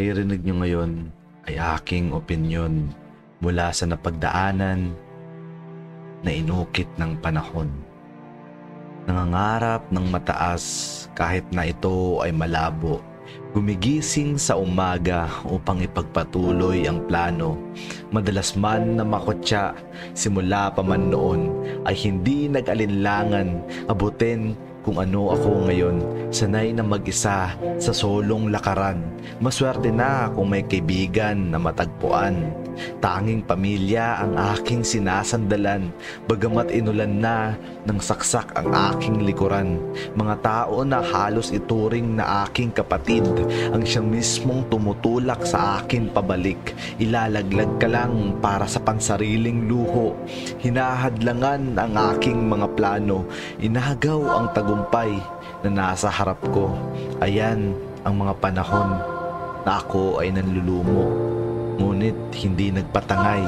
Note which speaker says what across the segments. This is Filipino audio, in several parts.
Speaker 1: maririnig nyo ngayon ay aking opinyon mula sa napagdaanan na inukit ng panahon. Nangangarap ng mataas kahit na ito ay malabo. Gumigising sa umaga upang ipagpatuloy ang plano. Madalas man na makotsa, simula pa man noon ay hindi nag-alinlangan abutin kung ano ako ngayon. Sanay na mag-isa sa solong lakaran. Maswerte na kung may kaibigan na matagpuan. Tanging pamilya ang aking sinasandalan, bagamat inulan na ng saksak ang aking likuran. Mga tao na halos ituring na aking kapatid ang siyang mismong tumutulak sa akin pabalik. Ilalaglag ka lang para sa pansariling luho. Hinahadlangan ang aking mga plano. Inagaw ang tagumpay na nasa harap ko. Ayan ang mga panahon na ako ay nanlulumo. Ngunit hindi nagpatangay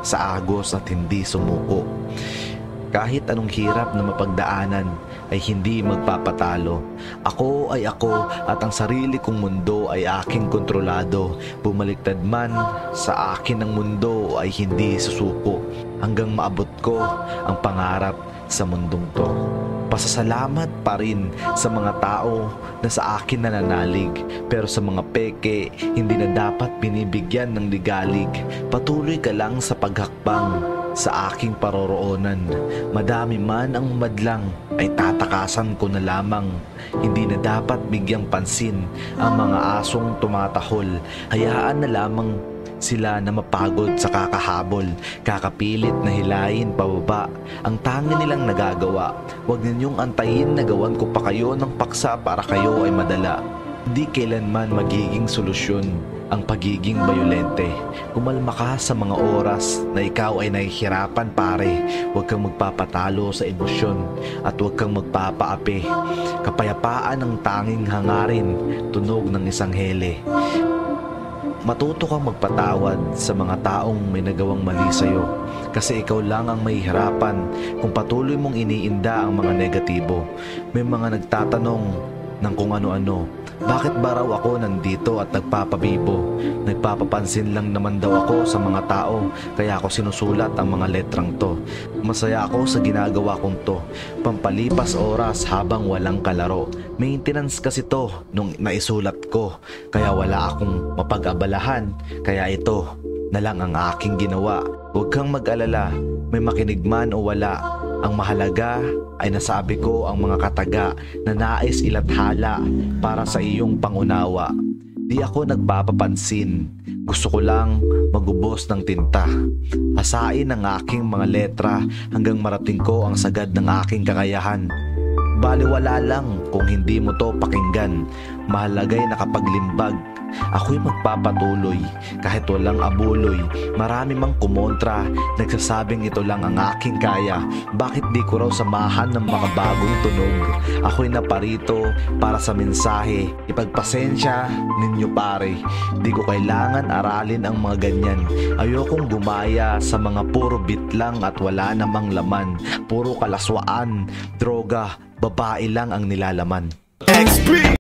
Speaker 1: sa agos at hindi sumuko. Kahit anong hirap na mapagdaanan ay hindi magpapatalo. Ako ay ako at ang sarili kong mundo ay aking kontrolado. Bumaliktad man sa akin ang mundo ay hindi susuko hanggang maabot ko ang pangarap sa mundong to. Pasasalamat pa rin sa mga tao na sa akin nananalig, pero sa mga peke hindi na dapat binibigyan ng ligalig. Patuloy ka lang sa paghakbang sa aking paroroonan. Madami man ang madlang ay tatakasan ko na lamang. Hindi na dapat bigyang pansin ang mga asong tumatahol. Hayaan na lamang sila na mapagod sa kakahabol, kakapilit na hilahin pababa ang tangi nilang nagagawa. Huwag ninyong antayin na gawan ko pa kayo ng paksa para kayo ay madala. Hindi kailanman magiging solusyon ang pagiging bayolente. Kumalma ka sa mga oras na ikaw ay nahihirapan, pare. Huwag kang magpapatalo sa emosyon at huwag kang magpapaapi. Kapayapaan ang tanging hangarin, tunog ng isang hele. Matuto kang magpatawad sa mga taong may nagawang mali sa'yo, kasi ikaw lang ang mahihirapan kung patuloy mong iniinda ang mga negatibo. May mga nagtatanong ng kung ano-ano. Bakit ba raw ako nandito at nagpapabibo? Nagpapapansin lang naman daw ako sa mga tao, kaya ako sinusulat ang mga letrang to. Masaya ako sa ginagawa kong to, pampalipas oras habang walang kalaro. Maintenance kasi to nung naisulat ko, kaya wala akong mapag-abalahan. Kaya ito na lang ang aking ginawa. Huwag kang mag-alala, may makinig man o wala. Ang mahalaga ay nasabi ko ang mga kataga na nais ilathala para sa iyong pangunawa. Di ako nagpapapansin, gusto ko lang magubos ng tinta. Hasain ang aking mga letra hanggang marating ko ang sagad ng aking kakayahan. Baliwala lang kung hindi mo to pakinggan. Mahalaga'y nakapaglimbag. Ako'y magpapatuloy kahit walang abuloy. Marami mang kumontra, nagsasabing ito lang ang aking kaya. Bakit di ko raw samahan ng mga bagong tunog? Ako'y naparito para sa mensahe. Ipagpasensya ninyo, pare. Di ko kailangan aralin ang mga ganyan. Ayokong gumaya sa mga puro beat lang at wala namang laman. Puro kalaswaan, droga, babae lang ang nilalaman.
Speaker 2: XP